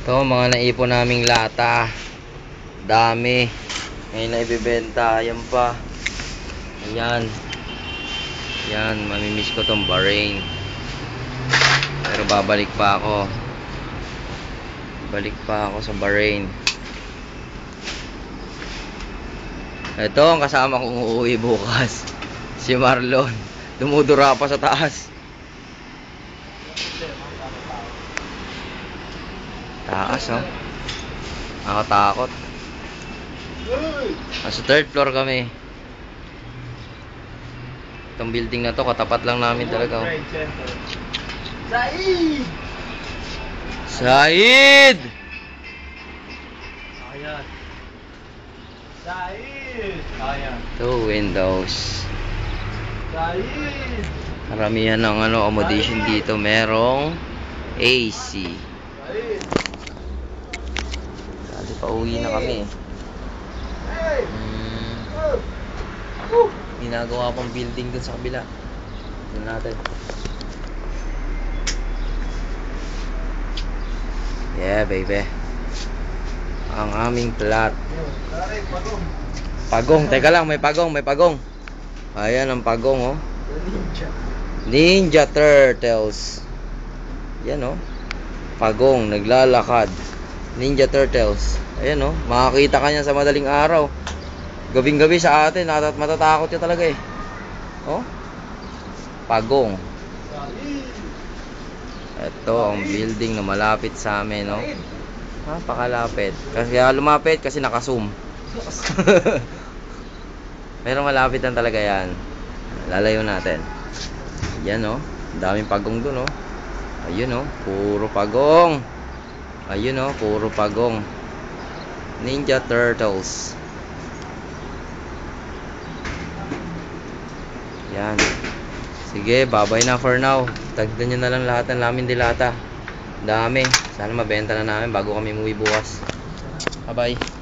Ito, mga naipon naming lata. Dami. Ngayon na ibibenta. Ayan pa. Ayan. Ayan, mamimiss ko tong Bahrain. Pero babalik pa ako. Balik pa ako sa Bahrain. Ito ang kasama kong uuwi bukas. Si Marlon. Dumudura pa sa taas. Taas, oh. Nakatakot. Nasa third floor kami. Itong building na to, katapat lang namin talaga, oh. Said! Said! Ayan. Said! Ayan. Two windows. Said! Karamihan ng accommodation dito merong AC. Said! Dali pa uwi na kami. Ginagawa pang building dun sa kabila. Dun natin. Yeah, baby. Ang aming plat. Pagong, teka lang, may pagong, may pagong. Ayan ang pagong, oh. Ninja Turtles. Yan, oh. Pagong, naglalakad. Ninja Turtles. Ayan, oh. Makakita ka niya sa madaling araw. Gabing-gabi sa atin, matatakot niya talaga, eh. Oh. Pagong. Ito ang building na malapit sa amin, no? Napakalapit. Kaya lumapit kasi naka-zoom. Pero malapit lang talaga yan. Lalayo natin. Yan, no? Daming pagong dun, no? Ayun, no? Puro pagong. Ayun, no? Puro pagong. Ninja Turtles. Yan. Sige, bye-bye na for now. Tagdan nyo na lang lahat ng lamin dilata. Dami. Sana mabenta na namin bago kami umuwi bukas. Bye-bye.